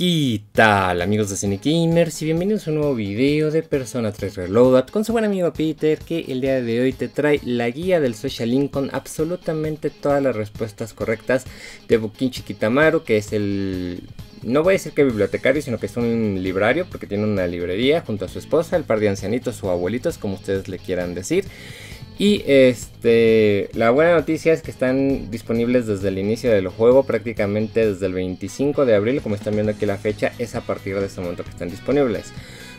¿Qué tal, amigos de CINEGamers? Y bienvenidos a un nuevo video de Persona 3 Reloaded con su buen amigo Peter, que el día de hoy te trae la guía del social link con absolutamente todas las respuestas correctas de Bunkichi Kitamura, que es el... no voy a decir que bibliotecario, sino que es un librario, porque tiene una librería junto a su esposa, el par de ancianitos o abuelitos, como ustedes le quieran decir. Y la buena noticia es que están disponibles desde el inicio del juego, prácticamente desde el 25 de abril, como están viendo aquí la fecha, es a partir de este momento que están disponibles.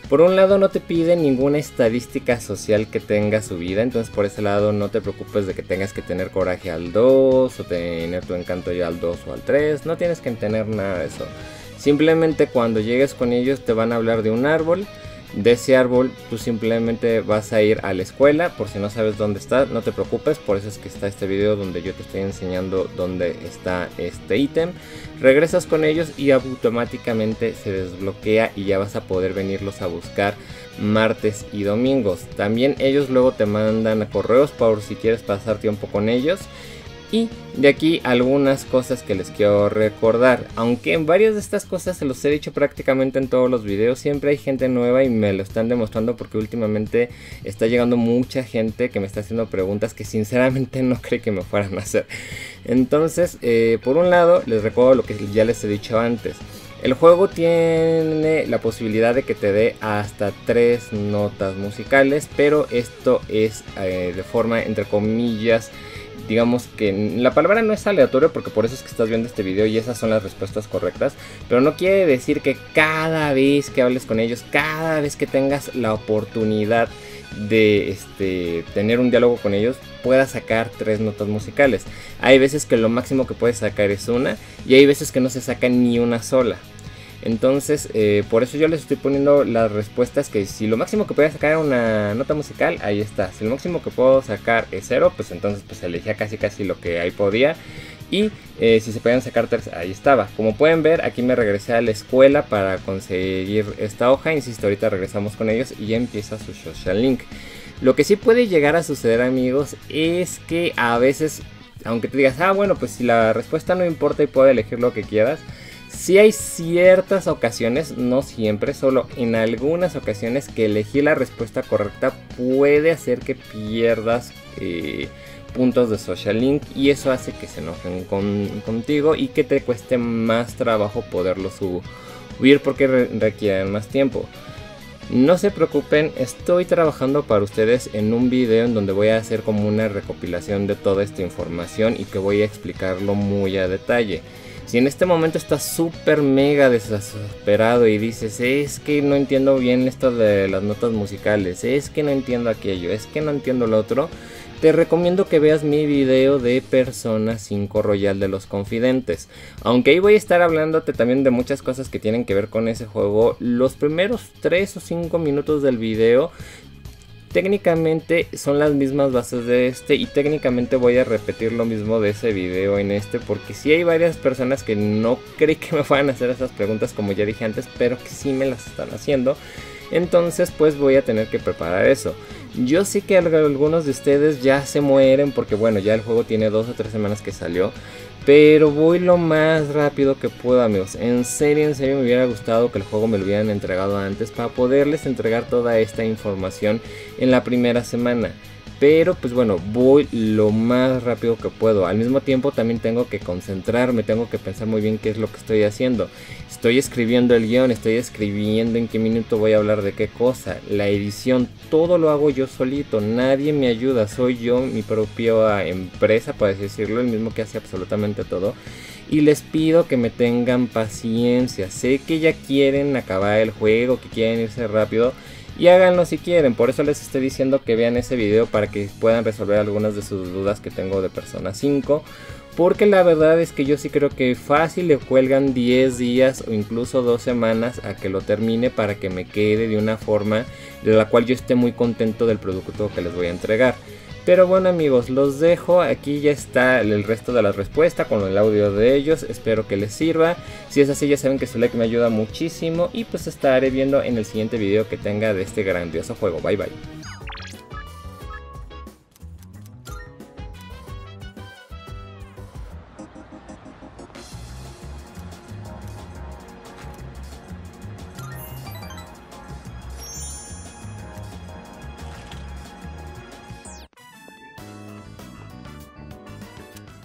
Por un lado no te piden ninguna estadística social que tenga su vida, entonces por ese lado no te preocupes de que tengas que tener coraje al 2 o tener tu encanto ya al 2 o al 3, no tienes que tener nada de eso. Simplemente cuando llegues con ellos te van a hablar de un árbol. De ese árbol tú simplemente vas a ir a la escuela. Por si no sabes dónde está, no te preocupes, por eso es que está este video donde yo te estoy enseñando dónde está este ítem. Regresas con ellos y automáticamente se desbloquea y ya vas a poder venirlos a buscar martes y domingos. También ellos luego te mandan correos por si quieres pasar tiempo con ellos. Y de aquí algunas cosas que les quiero recordar, aunque en varias de estas cosas se los he dicho prácticamente en todos los videos, siempre hay gente nueva y me lo están demostrando porque últimamente está llegando mucha gente que me está haciendo preguntas que sinceramente no cree que me fueran a hacer. Entonces, por un lado les recuerdo lo que ya les he dicho antes. El juego tiene la posibilidad de que te dé hasta 3 notas musicales, pero esto es de forma entre comillas. Digamos que la palabra no es aleatorio porque por eso es que estás viendo este video y esas son las respuestas correctas. Pero no quiere decir que cada vez que hables con ellos, cada vez que tengas la oportunidad de tener un diálogo con ellos, puedas sacar 3 notas musicales. Hay veces que lo máximo que puedes sacar es una y hay veces que no se saca ni una sola. Entonces, por eso yo les estoy poniendo las respuestas que si lo máximo que puedo sacar es una nota musical, ahí está. Si lo máximo que puedo sacar es 0, pues entonces pues elegía casi lo que ahí podía. Y si se podían sacar 3, ahí estaba. Como pueden ver, aquí me regresé a la escuela para conseguir esta hoja. Insisto, ahorita regresamos con ellos y ya empieza su social link. Lo que sí puede llegar a suceder, amigos, es que a veces, aunque te digas, bueno, pues si la respuesta no importa y puedo elegir lo que quieras, sí hay ciertas ocasiones, no siempre, solo en algunas ocasiones que elegir la respuesta correcta puede hacer que pierdas puntos de social link y eso hace que se enojen contigo y que te cueste más trabajo poderlo subir porque requieren más tiempo. No se preocupen, estoy trabajando para ustedes en un video en donde voy a hacer como una recopilación de toda esta información y que voy a explicarlo muy a detalle. Si en este momento estás súper mega desesperado y dices, es que no entiendo bien esto de las notas musicales, es que no entiendo aquello, es que no entiendo lo otro, te recomiendo que veas mi video de Persona 5 Royal de los Confidentes. Aunque ahí voy a estar hablándote también de muchas cosas que tienen que ver con ese juego, los primeros 3 o 5 minutos del video técnicamente son las mismas bases de este y técnicamente voy a repetir lo mismo de ese video en este porque sí hay varias personas que no creí que me fueran a hacer esas preguntas como ya dije antes, pero que sí me las están haciendo. Entonces pues voy a tener que preparar eso. Yo sé que algunos de ustedes ya se mueren porque bueno, ya el juego tiene 2 o 3 semanas que salió. Pero voy lo más rápido que puedo, amigos. En serio me hubiera gustado que el juego me lo hubieran entregado antes para poderles entregar toda esta información en la primera semana. Pero pues bueno, voy lo más rápido que puedo. Al mismo tiempo también tengo que concentrarme, tengo que pensar muy bien qué es lo que estoy haciendo. Estoy escribiendo el guión, estoy escribiendo en qué minuto voy a hablar de qué cosa. La edición, todo lo hago yo solito, nadie me ayuda. Soy yo mi propia empresa, por así decirlo, el mismo que hace absolutamente todo. Y les pido que me tengan paciencia. Sé que ya quieren acabar el juego, que quieren irse rápido. Y háganlo si quieren, por eso les estoy diciendo que vean ese video para que puedan resolver algunas de sus dudas que tengo de Persona 5. Porque la verdad es que yo sí creo que fácil le cuelgan 10 días o incluso 2 semanas a que lo termine para que me quede de una forma de la cual yo esté muy contento del producto que les voy a entregar. Pero bueno, amigos, los dejo. Aquí ya está el resto de la respuesta con el audio de ellos. Espero que les sirva. Si es así, ya saben que su like me ayuda muchísimo. Y pues estaré viendo en el siguiente video que tenga de este grandioso juego. Bye bye.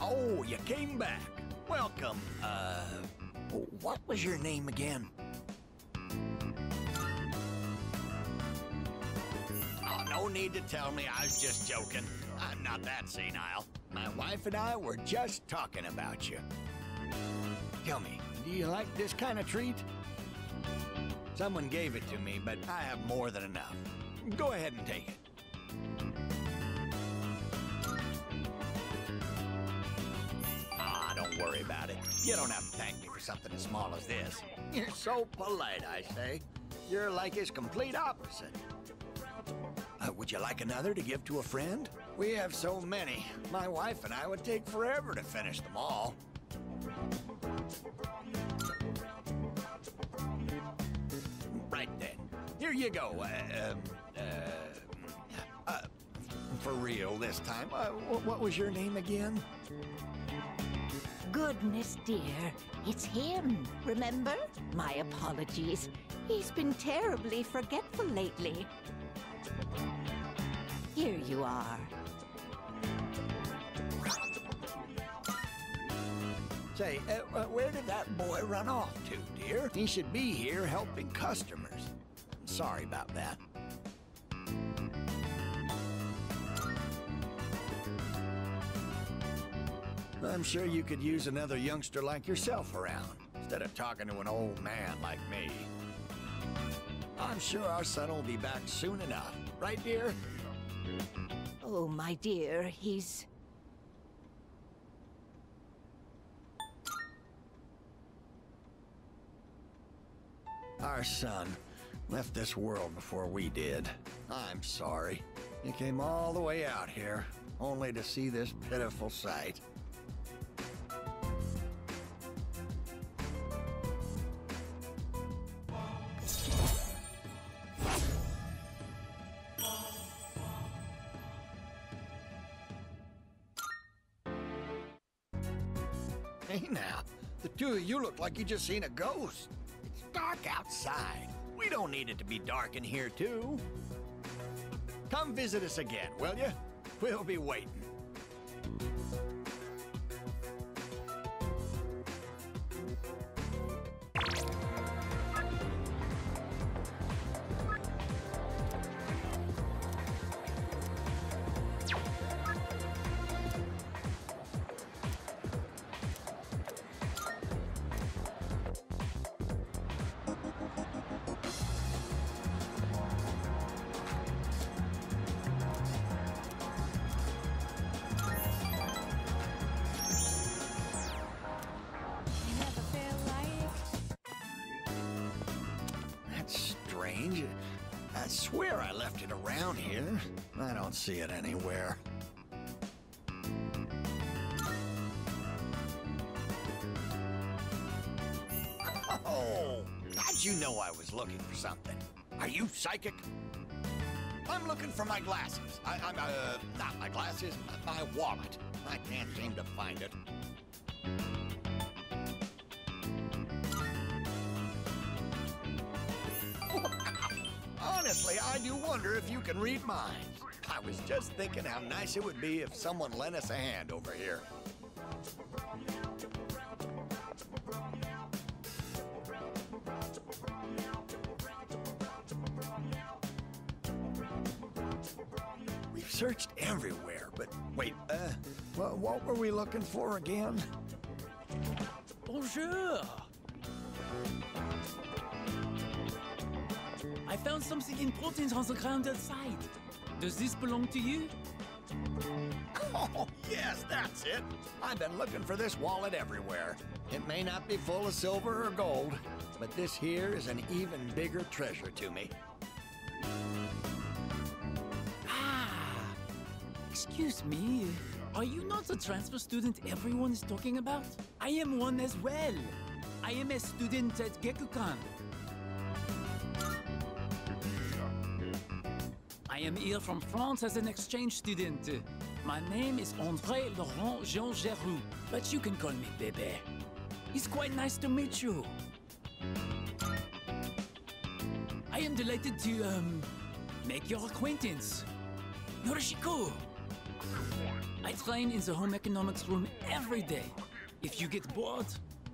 Oh, you came back. Welcome. What was your name again? Oh, no need to tell me. I was just joking. I'm not that senile. My wife and I were just talking about you. Tell me, do you like this kind of treat? Someone gave it to me, but I have more than enough. Go ahead and take it. Don't worry about it. You don't have to thank me for something as small as this. You're so polite, I say. You're like his complete opposite. Would you like another to give to a friend? We have so many. My wife and I would take forever to finish them all. Right then. Here you go. For real this time. What was your name again? Goodness, dear. It's him, remember? My apologies. He's been terribly forgetful lately. Here you are. Say, where did that boy run off to, dear? He should be here helping customers. Sorry about that. I'm sure you could use another youngster like yourself around, instead of talking to an old man like me. I'm sure our son will be back soon enough. Right, dear? Oh, my dear, he's... Our son left this world before we did. I'm sorry. He came all the way out here, only to see this pitiful sight. Hey now, the two of you look like you just seen a ghost. It's dark outside. We don't need it to be dark in here too. Come visit us again, will you? We'll be waiting. I swear I left it around here. I don't see it anywhere. Oh, how'd you know I was looking for something? Are you psychic? I'm looking for my glasses. Not my glasses, my wallet. I can't seem to find it. Honestly, I do wonder if you can read minds. I was just thinking how nice it would be if someone lent us a hand over here. We've searched everywhere, but wait, what were we looking for again? Bonjour! I found something important on the ground outside. Does this belong to you? Oh, yes, that's it. I've been looking for this wallet everywhere. It may not be full of silver or gold, but this here is an even bigger treasure to me. Ah! Excuse me, are you not the transfer student everyone is talking about? I am one as well. I am a student at Gekukan. I am here from France as an exchange student. My name is André Laurent Jean Geroux, but you can call me Bébé. It's quite nice to meet you. I am delighted to, make your acquaintance. Yorishiko. I train in the home economics room every day. If you get bored,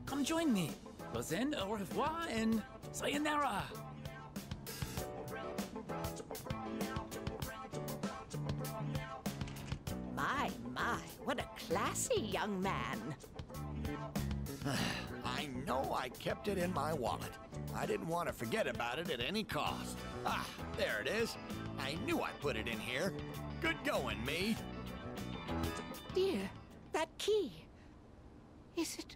come join me. But then, au revoir and sayonara. My, what a classy young man. I know I kept it in my wallet. I didn't want to forget about it at any cost. Ah, there it is. I knew I put it in here. Good going, me. Dear, that key. Is it?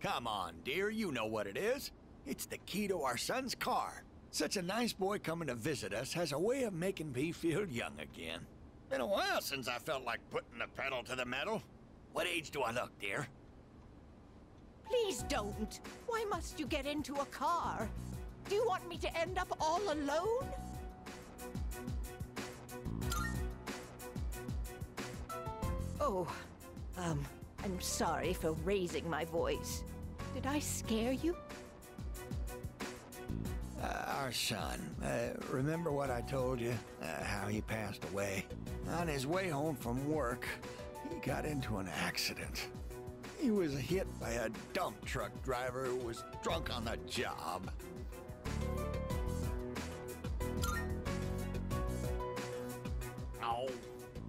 Come on, dear, you know what it is. It's the key to our son's car. Such a nice boy coming to visit us has a way of making me feel young again. Been a while since I felt like putting the pedal to the metal. What age do I look, dear? Please don't. Why must you get into a car? Do you want me to end up all alone? Oh, I'm sorry for raising my voice. Did I scare you? Our son, remember what I told you? How he passed away? On his way home from work, he got into an accident. He was hit by a dump truck driver who was drunk on the job. Oh,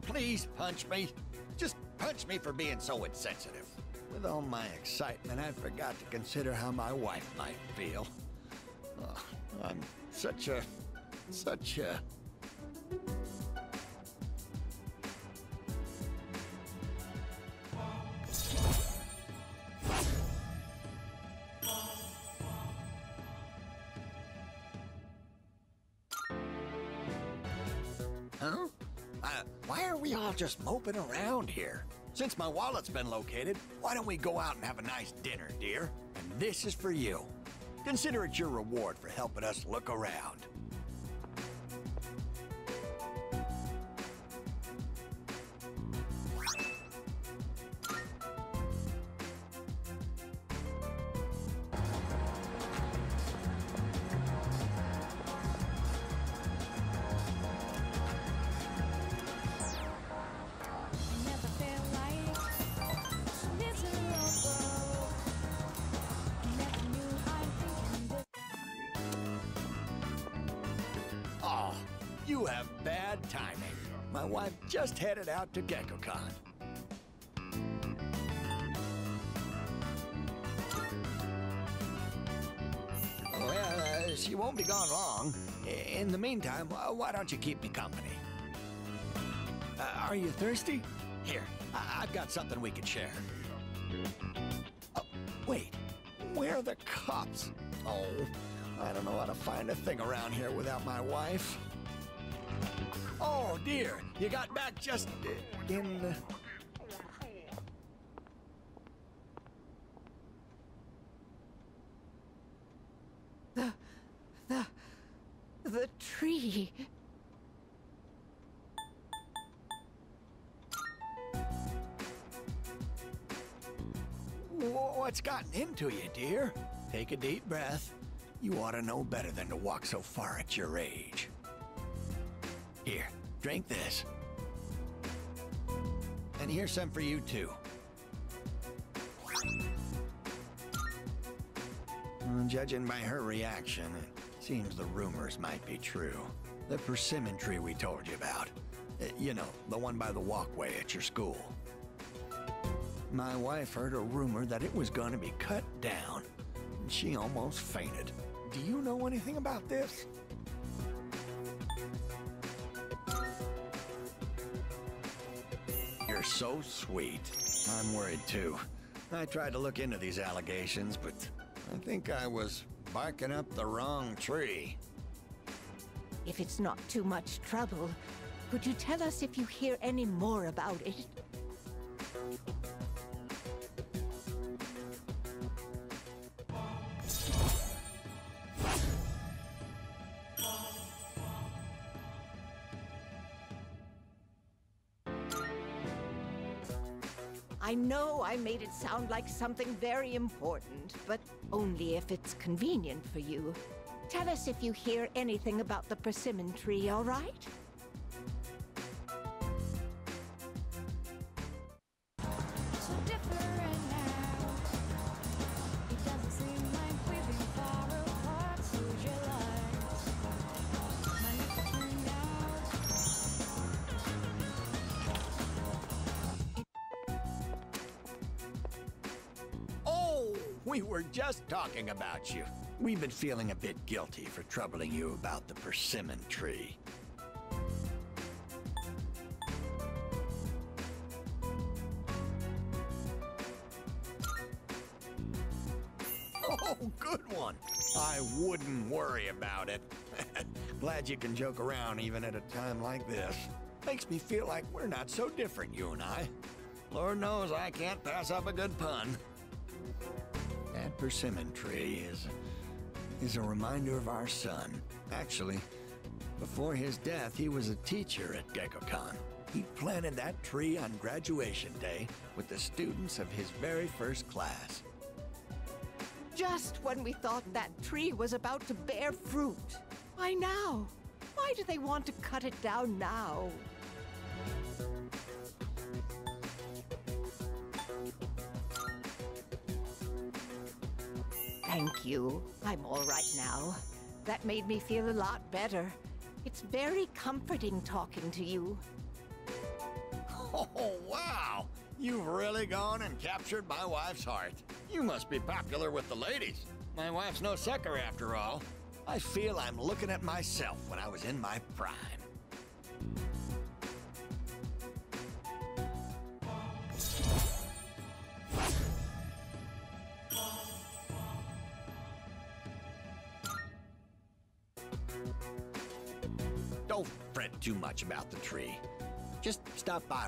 please punch me. Just punch me for being so insensitive. With all my excitement, I forgot to consider how my wife might feel. I'm such a... Huh? Why are we all just moping around here? Since my wallet's been located, why don't we go out and have a nice dinner, dear? And this is for you. Consider it your reward for helping us look around. Oh, you have bad timing. My wife just headed out to GeckoCon. Well, she won't be gone long. In the meantime, why don't you keep me company? Are you thirsty? Here, I've got something we can share. Oh, wait, where are the cups? Oh, I don't know how to find a thing around here without my wife. Oh, dear, you got back just in... The tree. What's gotten into you, dear? Take a deep breath. You ought to know better than to walk so far at your age. Here, drink this. And here's some for you, too. Judging by her reaction, it seems the rumors might be true. The persimmon tree we told you about. You know, the one by the walkway at your school. My wife heard a rumor that it was going to be cut down, and she almost fainted. Do you know anything about this? You're so sweet. I'm worried too. I tried to look into these allegations, but I think I was barking up the wrong tree. If it's not too much trouble, could you tell us if you hear any more about it? I know I made it sound like something very important, but only if it's convenient for you. Tell us if you hear anything about the persimmon tree, all right? We were just talking about you. We've been feeling a bit guilty for troubling you about the persimmon tree. Oh, good one. I wouldn't worry about it. Glad you can joke around even at a time like this. Makes me feel like we're not so different, you and I. Lord knows I can't pass up a good pun. That persimmon tree is a reminder of our son. Actually, before his death, he was a teacher at Gekkoukan. He planted that tree on graduation day with the students of his very first class. Just when we thought that tree was about to bear fruit. Why now? Why do they want to cut it down now? Thank you. I'm all right now. That made me feel a lot better. It's very comforting talking to you. Oh, wow! You've really gone and captured my wife's heart. You must be popular with the ladies. My wife's no sucker after all. I feel I'm looking at myself when I was in my prime. Don't fret too much about the tree. Just stop by.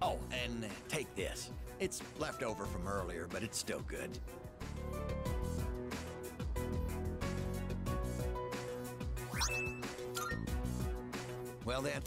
Oh, and take this. It's left over from earlier, but it's still good. Well then.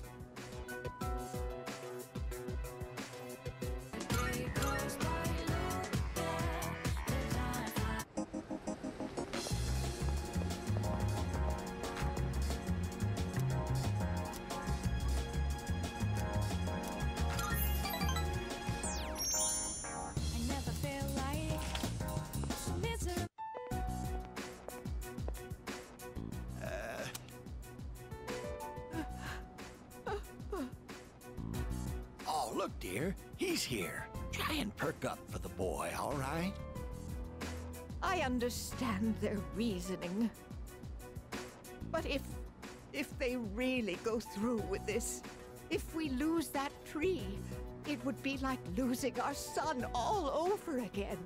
Oh, look, dear. He's here. Try and perk up for the boy, all right? I understand their reasoning. But if they really go through with this, if we lose that tree, it would be like losing our son all over again.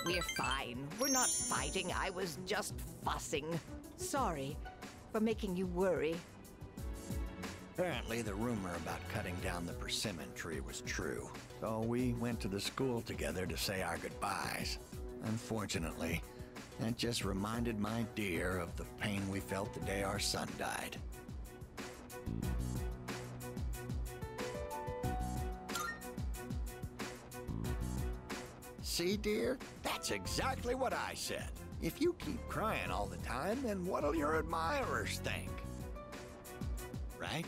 We're fine. We're not fighting. I was just fussing. Sorry for making you worry. Apparently, the rumor about cutting down the persimmon tree was true. So we went to the school together to say our goodbyes. Unfortunately, that just reminded my dear of the pain we felt the day our son died. See, dear? That's exactly what I said. If you keep crying all the time, then what'll your admirers think? Right?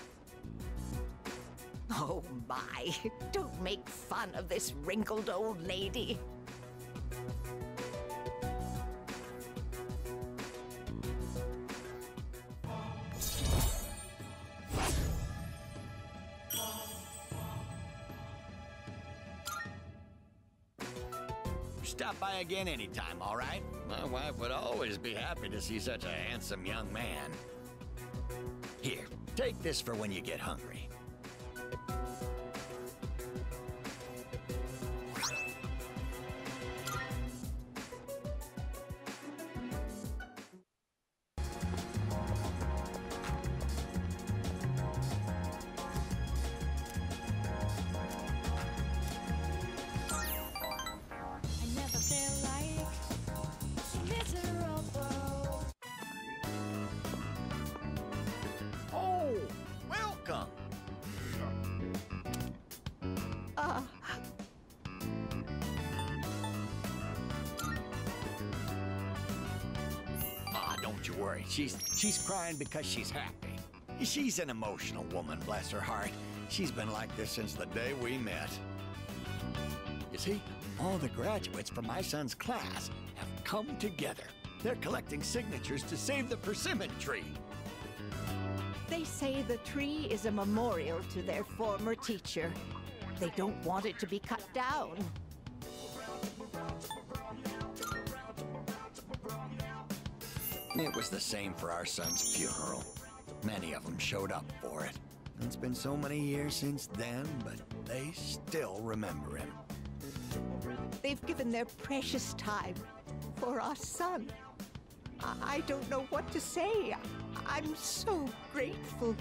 Oh my, don't make fun of this wrinkled old lady. Stop by again anytime, all right? My wife would always be happy to see such a handsome young man. Here, take this for when you get hungry. Don't you worry. She's crying because she's happy. She's an emotional woman, bless her heart. She's been like this since the day we met. You see, all the graduates from my son's class have come together. They're collecting signatures to save the persimmon tree. They say the tree is a memorial to their former teacher. They don't want it to be cut down. It was the same for our son's funeral. Many of them showed up for it. It's been so many years since then, but they still remember him. They've given their precious time for our son. I don't know what to say. I'm so grateful.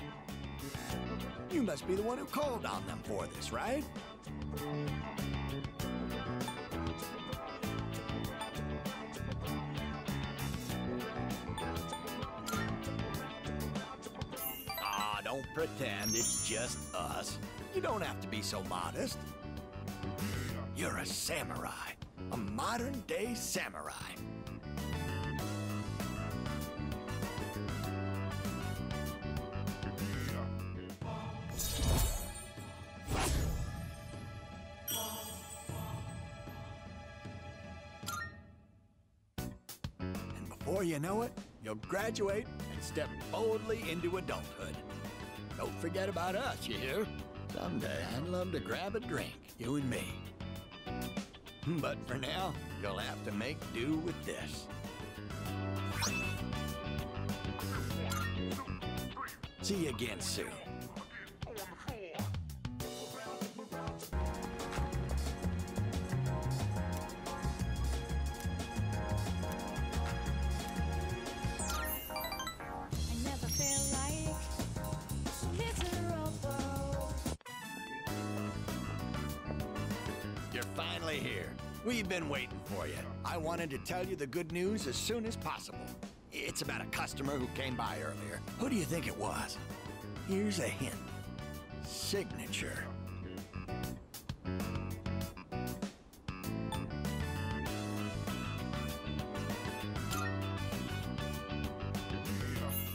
You must be the one who called on them for this, right? Ah, don't pretend it's just us. You don't have to be so modest. You're a samurai, a modern-day samurai. And before you know it, you'll graduate and step boldly into adulthood. Don't forget about us, you hear? Someday I'd love to grab a drink, you and me. But for now, you'll have to make do with this. See you again soon. You're finally here. We've been waiting for you. I wanted to tell you the good news as soon as possible. It's about a customer who came by earlier. Who do you think it was? Here's a hint. Signature.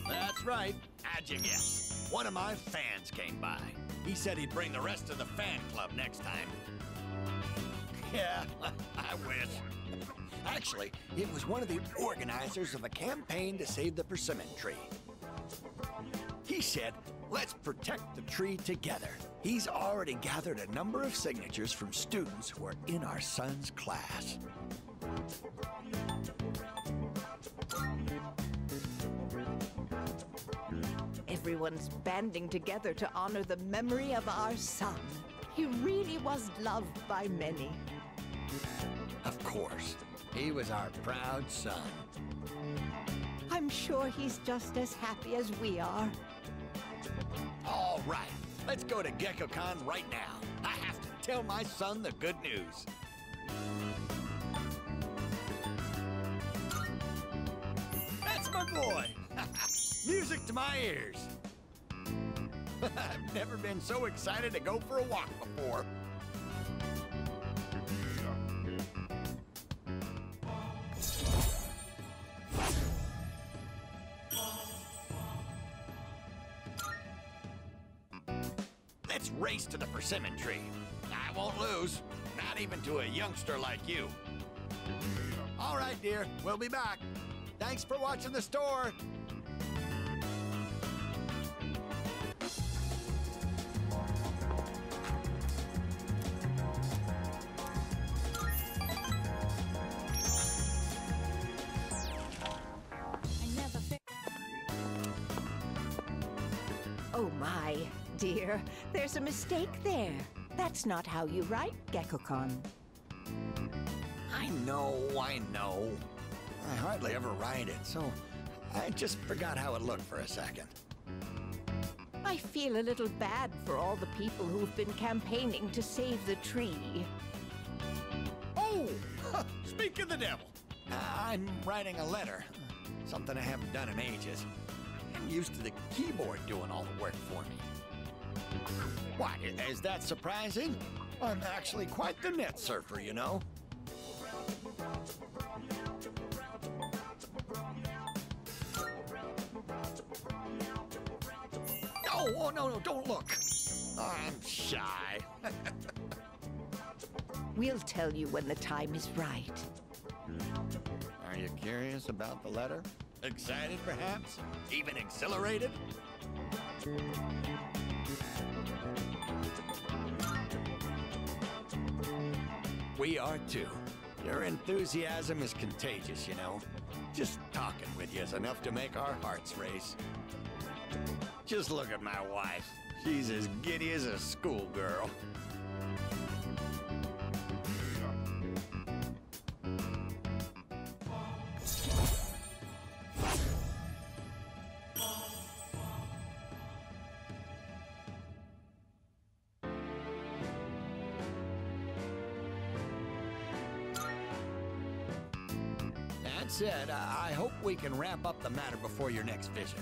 That's right. How'd you guess? One of my fans came by. He said he'd bring the rest of the fan club next time. Yeah, I wish. Actually, it was one of the organizers of a campaign to save the persimmon tree. He said, let's protect the tree together. He's already gathered a number of signatures from students who are in our son's class. Everyone's banding together to honor the memory of our son. He really was loved by many. Of course. He was our proud son. I'm sure he's just as happy as we are. All right, let's go to GeckoCon right now. I have to tell my son the good news. That's my boy. Music to my ears. I've never been so excited to go for a walk before. Let's race to the persimmon tree. I won't lose, not even to a youngster like you. All right, dear, we'll be back. Thanks for watching the store. Oh my, dear, there's a mistake there. That's not how you write GeckoCon. I know. I hardly ever write it, so I just forgot how it looked for a second. I feel a little bad for all the people who've been campaigning to save the tree. Oh! Speak of the devil! I'm writing a letter. Something I haven't done in ages. I'm used to the keyboard doing all the work for me. Why, is that surprising? I'm actually quite the net surfer, you know. Oh, no, don't look. Oh, I'm shy. We'll tell you when the time is right. Are you curious about the letter? Excited, perhaps? Even exhilarated? We are too. Your enthusiasm is contagious, you know. Just talking with you is enough to make our hearts race. Just look at my wife. She's as giddy as a schoolgirl. That said, I hope we can wrap up the matter before your next visit.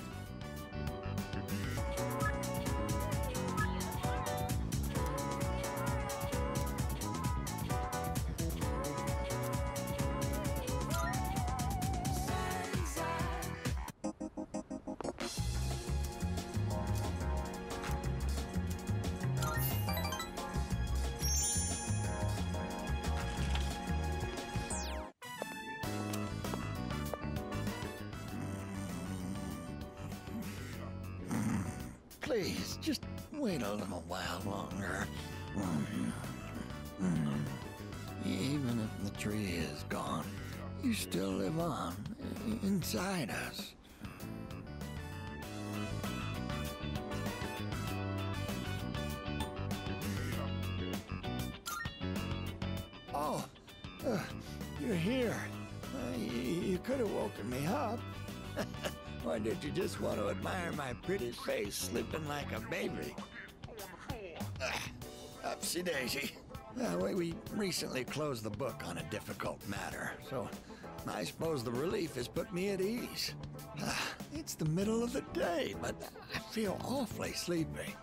Please, just wait a little while longer. Even if the tree is gone, you still live on inside us. Oh, you're here. You could have woken me up. Or did you just want to admire my pretty face sleeping like a baby? Upsy daisy. We recently closed the book on a difficult matter, so I suppose the relief has put me at ease. It's the middle of the day, but I feel awfully sleepy.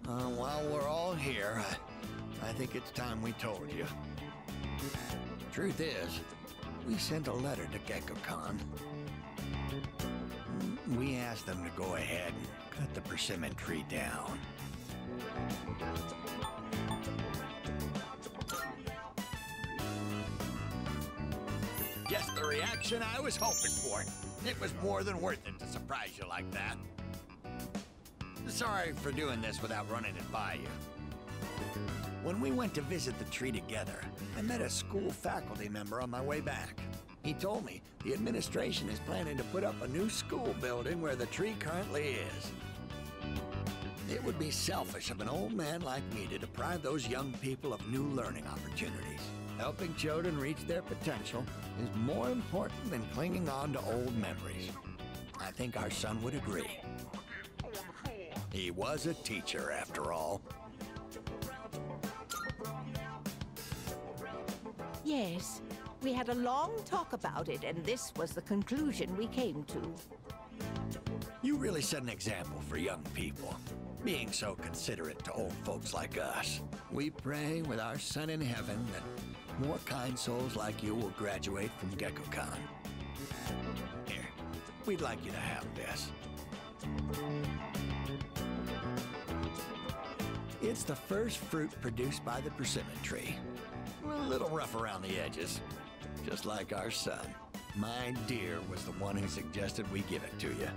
While we're all here, I think it's time we told you. Truth is, we sent a letter to Gekko-kan. We asked them to go ahead and cut the persimmon tree down. Just the reaction I was hoping for. It was more than worth it to surprise you like that. Sorry for doing this without running it by you. When we went to visit the tree together, I met a school faculty member on my way back. He told me the administration is planning to put up a new school building where the tree currently is. It would be selfish of an old man like me to deprive those young people of new learning opportunities. Helping children reach their potential is more important than clinging on to old memories. I think our son would agree. He was a teacher, after all. Yes, we had a long talk about it, and this was the conclusion we came to. You really set an example for young people, being so considerate to old folks like us. We pray with our son in heaven that more kind souls like you will graduate from Gekko-kan. Here, we'd like you to have this. It's the first fruit produced by the persimmon tree. A little rough around the edges, just like our son. My dear was the one who suggested we give it to you.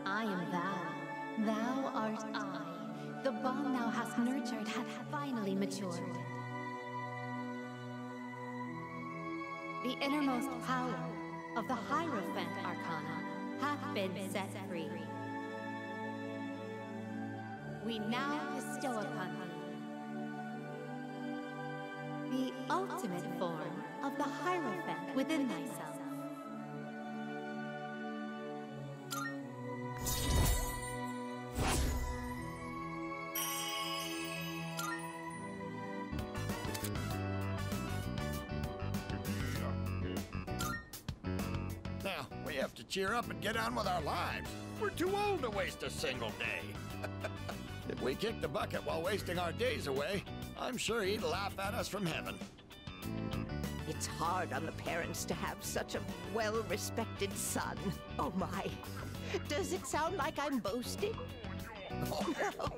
I am thou, thou art I. The bond thou hast nurtured hath finally matured. The innermost power of the Hierophant Arcana hath been set free. We now bestow upon thee the ultimate form of the Hierophant within thyself. We have to cheer up and get on with our lives. We're too old to waste a single day. If we kick the bucket while wasting our days away, I'm sure he'd laugh at us from heaven. It's hard on the parents to have such a well-respected son. Oh my. Does it sound like I'm boasting? Oh no.